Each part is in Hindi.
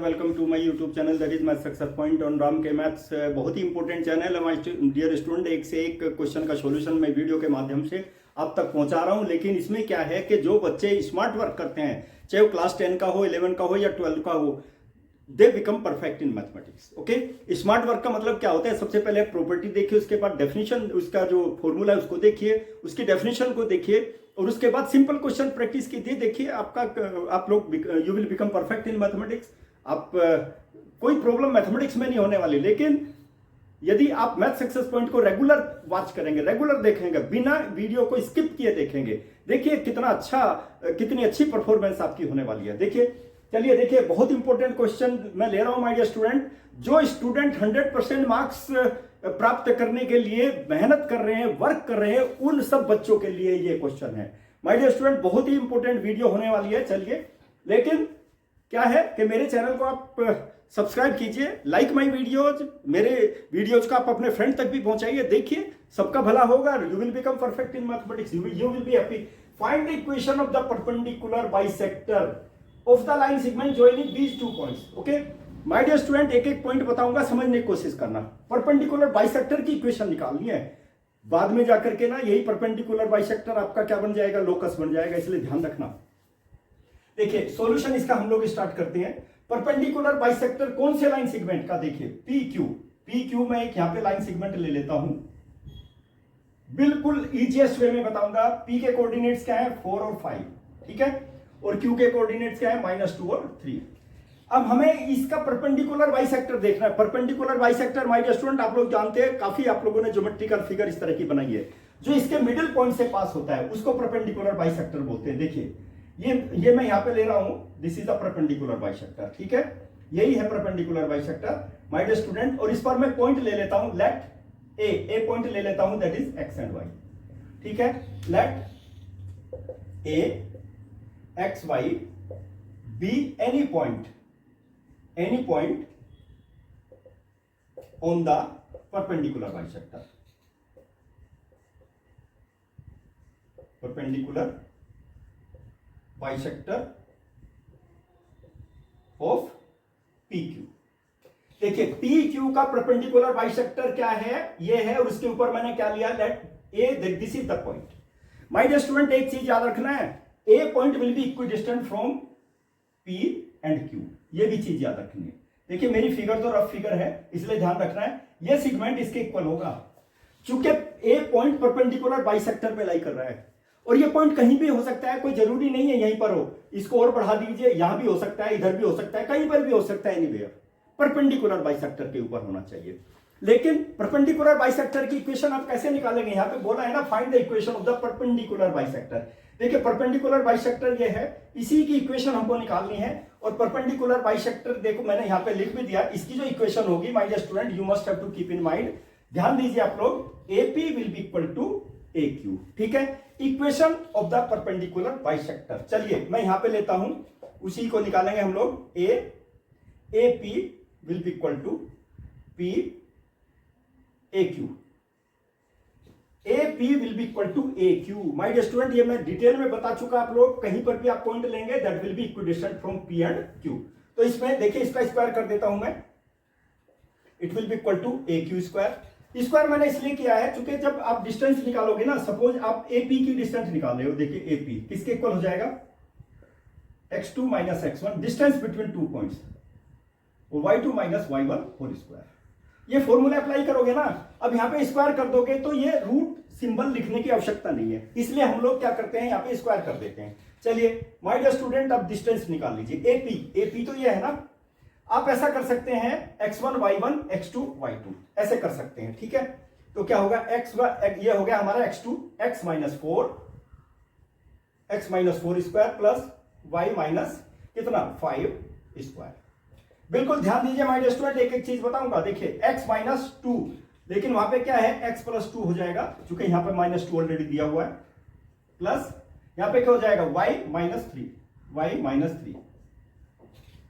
Welcome to my YouTube channel that is math success point on Ram के मैथ्स। बहुत ही इंपॉर्टेंट चैनल है माय डियर स्टूडेंट। एक से एक क्वेश्चन का सॉल्यूशन मैं वीडियो के माध्यम से आप तक पहुंचा रहा हूं। लेकिन इसमें क्या है कि जो बच्चे स्मार्ट वर्क करते हैं, चाहे वो क्लास 10 का हो, 11 का हो या 12 का हो, they become perfect in mathematics. Okay, smart work का मतलब क्या होता है? सबसे पहले प्रॉपर्टी देखिए, उसके बाद डेफिनेशन, उसका जो फॉर्मूला है उसको देखिए, उसकी डेफिनेशन को देखिए, और उसके बाद सिंपल क्वेश्चन प्रैक्टिस कीजिए। देखिए आप लोग you will become perfect in mathematics. आप कोई प्रॉब्लम मैथमेटिक्स में नहीं होने वाली। लेकिन यदि आप मैथ सक्सेस पॉइंट को रेगुलर वॉच करेंगे, रेगुलर देखेंगे, बिना वीडियो को स्किप किए देखेंगे, देखिए कितनी अच्छी परफॉर्मेंस आपकी होने वाली है। देखिए, चलिए देखिए, बहुत इंपॉर्टेंट क्वेश्चन मैं ले रहा हूं माय डियर स्टूडेंट। जो स्टूडेंट 100% मार्क्स प्राप्त करने के लिए मेहनत कर रहे हैं, वर्क कर रहे हैं, उन सब बच्चों के लिए ये क्वेश्चन है माय डियर स्टूडेंट। बहुत ही इंपॉर्टेंट वीडियो होने वाली है। चलिए, लेकिन क्या है कि मेरे चैनल को आप सब्सक्राइब कीजिए, लाइक माय वीडियोज, मेरे वीडियोज को आप अपने फ्रेंड तक भी पहुंचाइए। देखिए, सबका भला होगा। You will become perfect in mathematics, you will be happy. Find the equation of the perpendicular bisector of the line segment joining these two points. Okay my dear student, एक एक पॉइंट बताऊंगा, समझने की कोशिश करना। परपेंडिकुलर बाइसेक्टर की इक्वेशन निकालनी है। बाद में जाकर के ना यही परपेंडिकुलर बाइसेक्टर आपका क्या बन जाएगा? लोकस बन जाएगा, इसलिए ध्यान रखना। देखिए, सॉल्यूशन इसका हम लोग स्टार्ट करते हैं। परपेंडिकुलर बाइसेक्टर कौन से लाइन सेगमेंट का? देखिए पी क्यू में एक यहां पे लाइन सेगमेंट ले लेता हूं। बिल्कुल इजीएस्ट वे में बताऊंगा। पी के कोऑर्डिनेट्स क्या है? 4 और 5, ठीक है। और क्यू के कोऑर्डिनेट्स क्या है? -2 और 3। अब हमें इसका परपेंडिकुलर बाइसेक्टर देखना है। Perpendicular bisector my dear student आप लोग जानते हैं, काफी आप लोगों ने ज्योमेट्रिकल फिगर इस तरह की बनाई है। जो इसके मिडिल पॉइंट से पास होता है उसको परपेंडिकुलर बाइसेक्टर बोलते हैं। देखिए, ये मैं यहां पे ले रहा हूं, this is the perpendicular bisector, ठीक है। यही है perpendicular bisector my dear student. और इस पर मैं पॉइंट ले लेता हूं, लेट ए पॉइंट ले लेता हूं, that is x and y, ठीक है। Let A x y be any point on the perpendicular bisector of PQ। देखिए, PQ का परपेंडिकुलर बाइसेक्टर क्या है? ये है, और उसके ऊपर मैंने क्या लिया? Let A, this is the point. My dear student, एक चीज याद रखना है, A point will be equidistant from P and Q। ये भी चीज याद रखनी है। देखिए, मेरी फिगर तो रफ फिगर है, इसलिए ध्यान रखना है, ये सेगमेंट इसके इक्वल होगा। चूंकि ए पॉइंट परपेंडिकुलर बाइसेक्टर पे लाई कर रहा है, और ये पॉइंट कहीं भी हो सकता है, कोई जरूरी नहीं है यहीं पर हो। इसको और बढ़ा दीजिए, यहां भी हो सकता है, इधर भी हो सकता है, कहीं पर भी हो सकता है, एनीवेयर परपेंडिकुलर बाइसेक्टर के ऊपर होना चाहिए। लेकिन परपेंडिकुलर बाइसेक्टर की इक्वेशन आप कैसे निकालेंगे? यहां पे बोला है ना, find the equation of the perpendicular bisector. देखिए, परपेंडिकुलर बाइसेक्टर ये है, इसी की इक्वेशन हमको निकालनी है। और परपेंडिकुलर बाइसेक्टर देखो, मैंने यहां पे लिख भी दिया, इसकी जो इक्वेशन होगी my dear student, you must have to keep in mind, ध्यान दीजिए आप लोग, AP will be equal to AQ, ठीक है। Equation of the perpendicular bisector, चलिए मैं यहां पे लेता हूं, उसी को निकालेंगे हम लोग। AP will be equal to P AQ। AP will be equal to AQ। My dear student, ये मैं डिटेल में बता चुका, आप लोग कहीं पर भी आप पॉइंट लेंगे, that will be equidistant from P and Q। तो इसमें देखिए, इसका स्क्वायर कर देता हूं मैं, it will be equal to AQ square. Square मैंने इसलिए किया है क्योंकि जब आप डिस्टेंस निकालोगे ना, सपोज आप AP की डिस्टेंस निकाल रहे हो, देखिए AP किसके इक्वल हो जाएगा? x2 minus x1, distance between 2 points, y2 minus y1 whole square. ये फॉर्मूला अप्लाई करोगे ना, अब यहां पे स्क्वायर कर दोगे तो ये रूट सिंबल लिखने की आवश्यकता नहीं है, इसलिए हम लोग क्या करते हैं, यहां पे स्क्वायर कर देते हैं। चलिए माय डियर स्टूडेंट, अब डिस्टेंस निकाल लीजिए। AP तो ये है ना, आप ऐसा कर सकते हैं, x1 y1 x2 y2 ऐसे कर सकते हैं, ठीक है। तो क्या होगा? ये हो गया हमारा x2 x minus 4 square plus y minus कितना 5 स्क्वायर। बिल्कुल ध्यान दीजिए माय डियर स्टूडेंट, एक एक चीज बताऊंगा। देखिए, x माइनस 2, लेकिन वहां पे क्या है? x प्लस 2 हो जाएगा, क्योंकि यहां पे -2 ऑलरेडी दिया हुआ है, प्लस यहां पे क्या हो जाएगा? y minus 3।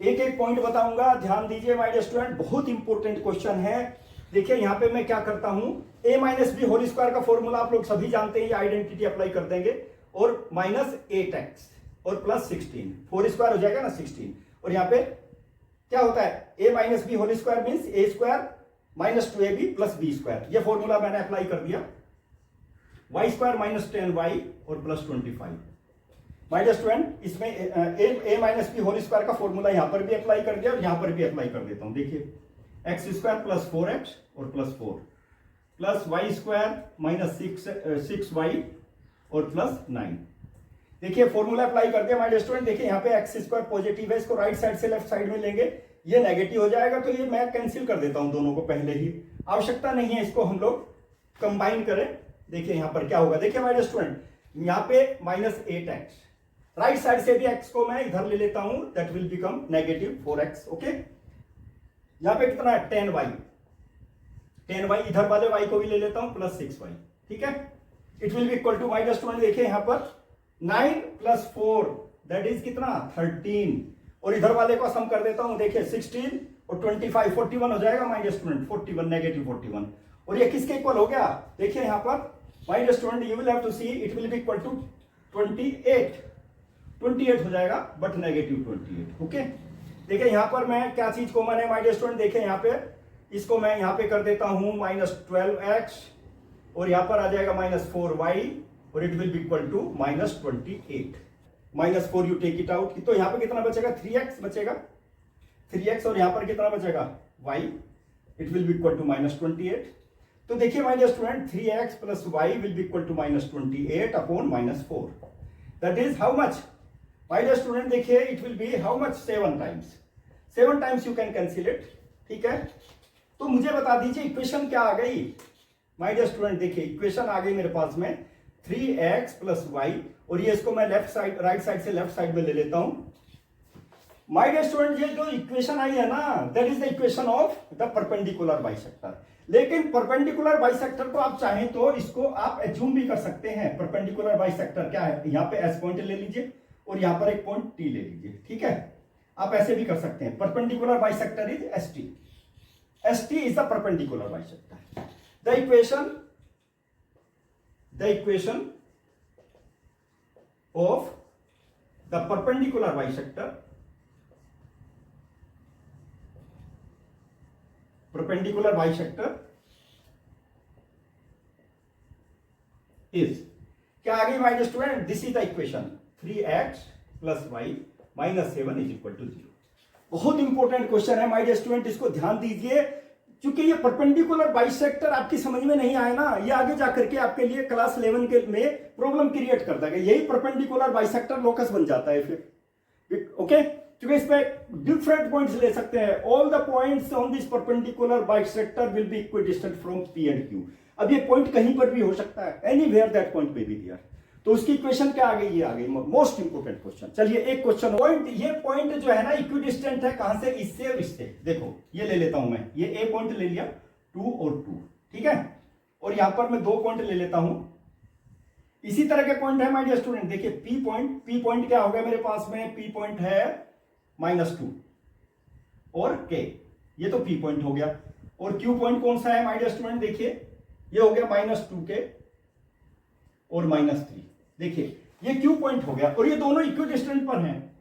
एक एक पॉइंट बताऊंगा, ध्यान दीजिए माय डियर स्टूडेंट, बहुत इंपॉर्टेंट क्वेश्चन है। देखिए, यहां पे मैं क्या करता हूं, a minus b whole square का फॉर्मूला आप लोग सभी जानते हैं, ये आइडेंटिटी अप्लाई कर देंगे, और माइनस 8x और प्लस 16, 4 स्क्वायर हो जाएगा ना 16, और यहां पे क्या होता है a minus b whole square means a square minus 2ab plus b square. ये फॉर्मूला मैंने अप्लाई कर दिया, वाई स्क्वायर माइनस 10y और प्लस 25। माइनस 20 इसमें a minus b whole square का फॉर्मूला यहां पर भी अप्लाई कर दिया और यहां पर भी अप्लाई कर देता हूं। देखिए एक्स स्क्वायर प्लस 4x और plus 4 plus y square minus 6y और प्लस 9। देखिए फॉर्मूला अप्लाई कर दिया माय स्टूडेंट। देखिए यहाँ पे एक्स स्क्वायर पॉजिटिव है, इसको राइट साइड से लेफ्ट साइड में लेंगे, ये नेगेटिव हो जाएगा, तो ये मैं कैंसिल कर देता हूं दोनों को पहले ही, आवश्यकता नहीं है इसको हम लोग कंबाइन करें। देखिए यहाँ पर क्या होगा, देखिए माय स्टूडेंट यहाँ पे माइनस 8x, राइट साइड से भी x को मैं इधर ले लेता हूं, that will become negative 4x। Okay, यहाँ पे कितना है 10y, इधर वाले y को भी ले लेता हूं प्लस 6y। ठीक है, it will be equal to minus 20। देखिए यहाँ पर 9 प्लस 4 दैट इज कितना 13, और इधर वाले को सम कर देता हूं। देखिए 16 और 25 41 हो जाएगा माइनस स्टूडेंट, 41 नेगेटिव 41, और ये किसके इक्वल हो गया। देखिए यहाँ पर minus student you will have to see it will be equal to 28 हो जाएगा बट नेगेटिव 28। ओके, देखिए यहाँ पर मैं क्या चीज को मैंने माइनस स्टूडेंट, देखिए यहाँ पे इसको मैं यहाँ पे कर देता हूं माइनस 12x और यहाँ पर आ जाएगा माइनस 4y और it will be equal to minus 28। Minus 4 you take it out, तो यहाँ पे कितना बचेगा 3x बचेगा, 3x, और यहाँ पर कितना बचेगा y, it will be equal to minus 28। तो देखिए my dear student 3x plus y will be equal to minus 28 upon minus 4, that is how much my dear student. देखिए it will be how much 7 times you can cancel it. ठीक है, तो मुझे बता दीजिए इक्वेशन क्या आ गई माय डियर स्टूडेंट। देखिए इक्वेशन आ गई मेरे पास में 3x प्लस वाई, और ये इसको मैं लेफ्ट साइड राइट साइड से लेफ्ट साइड में ले लेता हूं। माय डियर स्टूडेंट ये जो इक्वेशन आई है ना, that is the equation of the perpendicular bisector. लेकिन परपेंडिकुलर बाइसेक्टर को आप चाहें तो इसको आप एज्यूम भी कर सकते हैं। परपेंडिकुलर बाइसेक्टर क्या है, यहाँ पे एस पॉइंट ले लीजिए और यहाँ पर एक पॉइंट टी ले लीजिए। ठीक है, आप ऐसे भी कर सकते हैं। Perpendicular bisector is S T is the perpendicular bisector. The equation of the perpendicular bisector is क्या आ गई my dear student, this is the equation 3x plus y minus 7 is equal to 0। बहुत इंपॉर्टेंट क्वेश्चन है माय डियर स्टूडेंट, इसको ध्यान दीजिए, क्योंकि ये परपेंडिकुलर बाइसेक्टर आपकी समझ में नहीं आया ना, ये आगे जाकर के आपके लिए क्लास 11 के में प्रॉब्लम क्रिएट करता है। यही परपेंडिकुलर बाइसेक्टर लोकस बन जाता है फिर। ओके, क्योंकि इस पे डिफरेंट पॉइंट्स ले सकते हैं। All the points on this perpendicular bisector will be equidistant from P and Q. अब ये पॉइंट कहीं पर भी हो सकता है, anywhere that point may be there. तो उसकी इक्वेशन क्या आ गई, ये आ गई मोस्ट इंपोर्टेंट क्वेश्चन। चलिए एक क्वेश्चन पॉइंट, ये पॉइंट जो है ना इक्विडिस्टेंट है, कहां से, इससे और इससे। देखो ये ले लेता हूं मैं, ये ए पॉइंट ले लिया 2 और 2, ठीक है, और यहां पर मैं 2 पॉइंट ले लेता हूं। इसी तरह के पॉइंट है माय डियर स्टूडेंट। देखिए पी पॉइंट क्या हो गया मेरे पास में, पी पॉइंट है -2 और के, ये तो पी पॉइंट हो गया। और क्यू पॉइंट कौन सा है माय डियर स्टूडेंट, देखिए ये हो गया -2k और -3। देखिए ये क्यू पॉइंट हो गया, और ये दोनों इक्विडिस्टेंट पर हैं।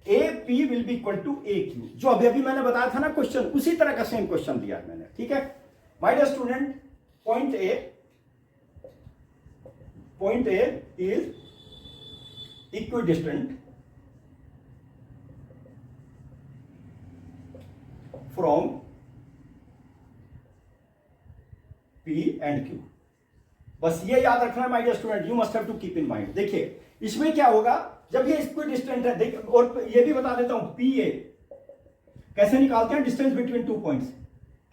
A P will be equal to A Q, जो अभी अभी मैंने बताया था ना क्वेश्चन, उसी तरह का सेम क्वेश्चन दिया है मैंने। ठीक है my dear student, point A is equidistant from P and Q। बस ये याद रखना है my dear student, you must have to keep in mind. देखिए इसमें क्या होगा जब ये इक्विडिस्टेंट है, देखिए, और ये भी बता देता हूं PA कैसे निकालते हैं, distance between 2 points,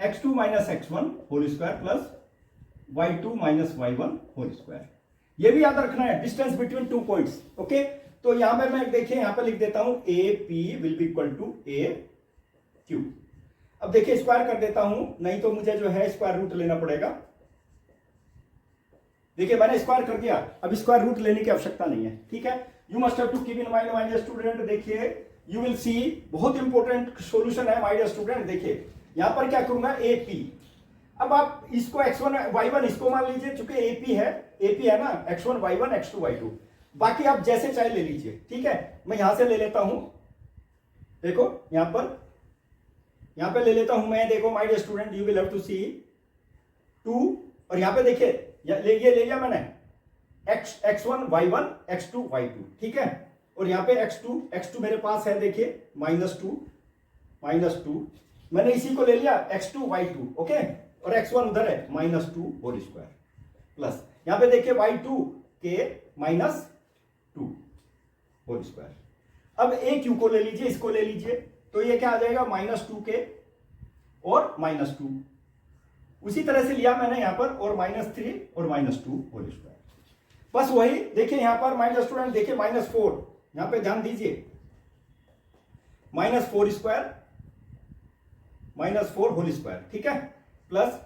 x2 minus x1 whole square plus y2 minus y1 whole square. ये भी याद रखना है, डिस्टेंस बिटवीन 2 पॉइंट्स। ओके, तो यहां पर मैं देखिए यहां पर लिख देता हूं AP will be equal to AQ। अब देखिए स्क्वायर कर देता हूं, नहीं तो मुझे जो है स्क्वायर रूट लेना पड़ेगा। देखिए मैंने स्क्वायर कर दिया, अब स्क्वायर रूट लेने की आवश्यकता नहीं है। ठीक है, you must have to keep in mind my dear student. देखिए यू विल सी, बहुत इंपॉर्टेंट सॉल्यूशन है माय डियर स्टूडेंट। देखिए यहां पर क्या करूंगा, AP। अब आप इसको x1 y1 इसको मान लीजिए, चूंकि AP है ना, x1 y1 x2 y2, बाकी आप जैसे चाहे ले लीजिए। ठीक है, मैं यहां से ले लेता हूं देखो यहाँ पे ले लेता हूं मैं, देखो my dear student you will have to see 2, और यहाँ पे देखिए ये ले लिया मैंने x1 y1 x2 y2, ठीक है। और यहाँ पे x2 मेरे पास है, देखिए -2 मैंने इसी को ले लिया x2 y2, ओके। और x1 उधर है -2 होल स्क्वायर, प्लस यहाँ पे देखिए y2 के -2 होल स्क्वायर। अब एक क्यू को ले लीजिए, इसको ले लीजिए, तो ये क्या आ जाएगा -2 के और -2, उसी तरह से लिया मैंने यहाँ पर, और -3 और -2 होल स्क्वायर। बस वही देखिए यहाँ पर माय डियर स्टूडेंट, देखिए -4, यहाँ पे ध्यान दीजिए, -4 स्क्वायर -4 होल स्क्वायर, ठीक है, प्लस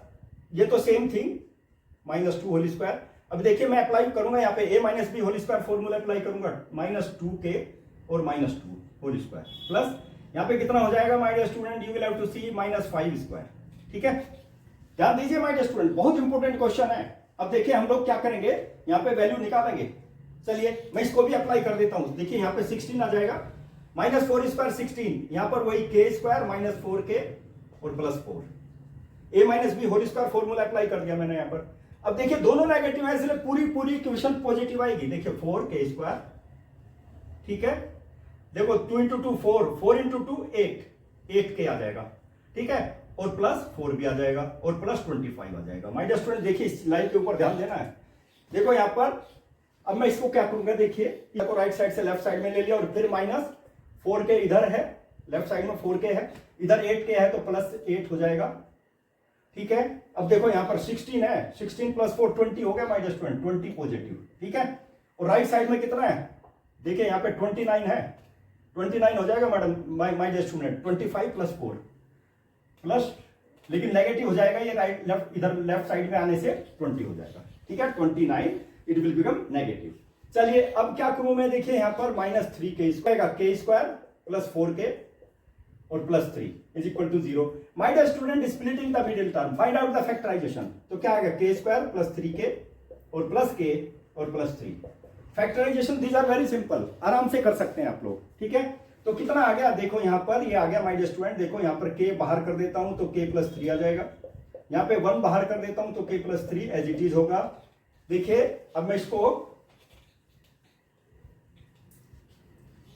ये तो सेम थिंग -2 होल स्क्वायर। अब देखिए मैं अप्लाई करूंगा यहाँ पे a minus b whole square formula apply करूंगा, -2k और -2 होल स्क्वायर, प्लस यहाँ पे कितना हो जाएगा my dear student, you will have to see -5 square, ठीक है। ध्यान दीजिए माय डियर स्टूडेंट, बहुत इंपॉर्टेंट क्वेश्चन है। अब देखिए हम लोग क्या करेंगे, यहाँ पे वैल्यू निकालेंगे। चलिए मैं इसको भी अप्लाई कर देता हूं, देखिए यहाँ पे 16 आ जाएगा, -4 स्क्वायर 16, यहाँ पर वही k स्क्वायर -4k और +4, a minus b whole square formula apply कर दिया मैंने यहाँ पर। अब देखिए दोनों नेगेटिव है, इसलिए पूरी इक्वेशन पॉजिटिव आएगी। देखिए 4k स्क्वायर, ठीक है, देखो 2 × 2 4 × 2 8k आ जाएगा, ठीक है, और +4 भी आ जाएगा, और +25 आ जाएगा। माय डियर स्टूडेंट देखिए इस लाइन के ऊपर ध्यान देना है। देखो यहाँ पर अब मैं इसको क्या करूंगा, देखिए इसको राइट साइड से लेफ्ट साइड में ले लिया, और फिर -4k इधर है, लेफ्ट साइड में 4k है, इधर 8k है, तो +8 हो जाएगा, ठीक है। अब देखो यहाँ पर 16 है, 16 + 4 20 हो गया माय डियर स्टूडेंट, 20 पॉजिटिव, ठीक है। और राइट साइड में कितना है, देखिए यहाँ पे 29 है, 29 हो जाएगा madam my dear student, 25 + 4 plus, लेकिन नेगेटिव हो जाएगा ये, राइट लेफ्ट इधर लेफ्ट साइड में आने से 20 हो जाएगा, ठीक है, 29 इट विल बिकम नेगेटिव। चलिए अब क्या करूं मैं, देखिए यहाँ पर -3k square k square +4k और +3 is equal to 0। My dear student splitting the middle term, find out the factorization, तो क्या आएगा k स्क्वायर +3k और +k और +3। Factorization these are very simple, आराम से कर सकते हैं आप लोग, ठीक है। तो कितना आ गया, देखो यहाँ पर ये आ गया माय डियर स्टूडेंट, देखो यहाँ पर k बाहर कर देता हूं तो k +3 आ जाएगा, यहाँ पे 1 बाहर कर देता हूं तो k +3 एज इट इज होगा। देखिए अब मैं इसको,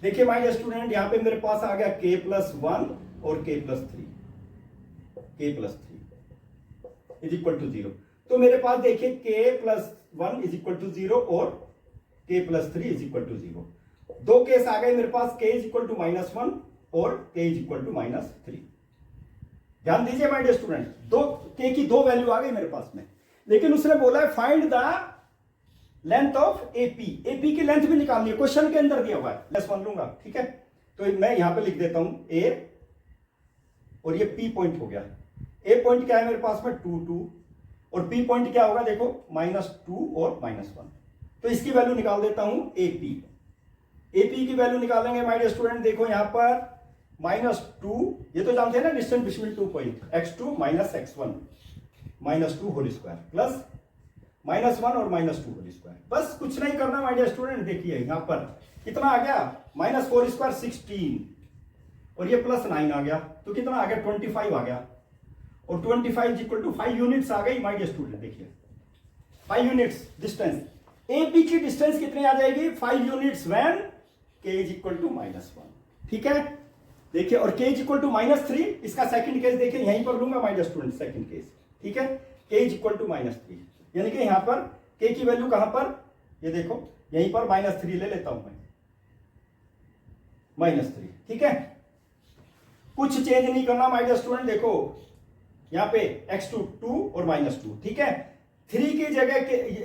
देखिए माय डियर स्टूडेंट यहाँ पे मेरे पास आ गया k +1 और k +3 इज इक्वल टू 0। तो मेरे पास देखिए k +1 इज इक्वल टू 0 और k +3 इज इक्वल टू 0। दो केस आ गए मेरे पास, k इज इक्वल टू -1 और k इज इक्वल टू -3। ध्यान दीजिए माय डियर स्टूडेंट, दो k की दो वैल्यू आ गई मेरे पास में, लेकिन उसने बोला है find the length of AP की लेंथ भी निकालनी है, क्वेश्चन के अंदर दिया हुआ है, +1 लूंगा, ठीक है। तो मैं यहां पे लिख देता हूं A, और ये P पॉइंट हो गया। A पॉइंट क्या है मेरे पास में 2 2, और P पॉइंट क्या होगा, देखो -2 और -1, तो इसकी वैल्यू निकाल देता हूं AP की वैल्यू निकालेंगे माय डियर स्टूडेंट, देखो यहां पर -2, ये तो जानते हैं ना distance between 2 point, x2 - x1 -2 whole square plus -1 और -2 होल स्क्वायर। बस कुछ नहीं करना माय डियर स्टूडेंट, देखिए यहां पर कितना आ गया, -4 स्क्वायर 16, और ये +9 आ गया, तो कितना आ गया 25 आ गया, और 25 इक्वल टू 5 यूनिट्स आ गई माय डियर स्टूडेंट। देखिए 5 यूनिट्स डिस्टेंस, AP की डिस्टेंस कितनी आ जाएगी, 5 units when k is equal to -1, ठीक है। देखिए और k इज इक्वल टू -3, इसका सेकंड केस देखिए यहीं पर लूंगा my dear student, second case, ठीक है, k इज इक्वल टू -3, यानी कि यहां पर k की वैल्यू कहां पर, ये देखो यहीं पर -3 ले लेता हूं मैं, -3, ठीक है। कुछ चेंज नहीं करना माय डियर स्टूडेंट, देखो यहां पे x2 2 और -2, ठीक है। 3 की जगह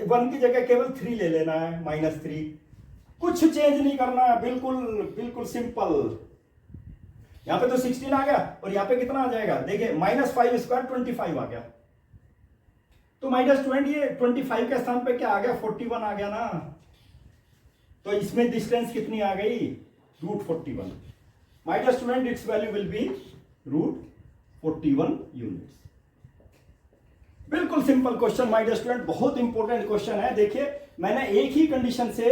1 की जगह केवल 3 ले लेना है, -3, कुछ चेंज नहीं करना है, बिल्कुल सिंपल। यहां पे तो 16 आ गया, और यहां पे कितना आ जाएगा, देखिए -5 स्क्वायर 25 आ गया, तो माय डियर स्टूडेंट ये 25 के स्थान पे क्या आ गया, 41 आ गया ना, तो इसमें डिस्टेंस कितनी आ गई, √41। My dear student it's value will be √41 units. बिल्कुल simple question my dear student, बहुत इंपॉर्टेंट क्वेश्चन है। देखिए मैंने एक ही कंडीशन से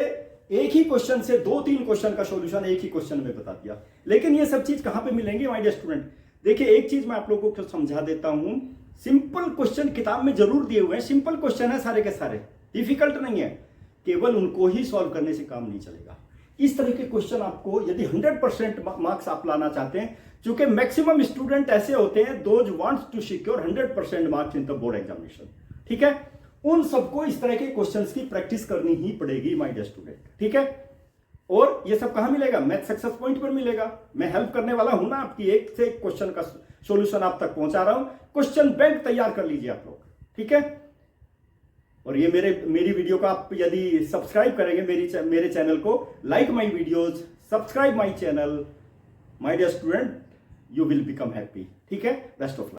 एक ही क्वेश्चन से 2-3 क्वेश्चन का सॉल्यूशन एक ही क्वेश्चन में बता दिया। लेकिन ये सब चीज कहां पे मिलेंगे माय डियर स्टूडेंट? देखिए एक चीज मैं आप लोगों को समझा देता हूं, सिंपल क्वेश्चन किताब में जरूर दिए हुए हैं, सिंपल क्वेश्चन है सारे के सारे, डिफिकल्ट नहीं है, केवल उनको ही सॉल्व करने से काम नहीं चलेगा। इस तरह के क्वेश्चन आपको यदि 100% मार्क्स आप लाना चाहते हैं, क्योंकि मैक्सिमम स्टूडेंट ऐसे होते हैं those wants to secure 100% marks in the board examination, ठीक है, उन सबको इस तरह के क्वेश्चंस की प्रैक्टिस करनी ही पड़ेगी माय डियर स्टूडेंट, ठीक है। और ये सब कहां मिलेगा? मैथ सक्सेस पॉइंट पर मिलेगा। मैं हेल्प करने वाला हूं ना आपकी, एक से एक क्वेश्चन का सॉल्यूशन आप तक पहुंचा रहा हूं। क्वेश्चन बैंक तैयार कर लीजिए आप लोग, ठीक है। और ये मेरी वीडियो को आप यदि सब्सक्राइब करेंगे, मेरे चैनल को, like my videos, subscribe my channel, my dear student, you will become happy, ठीक है। Best of luck.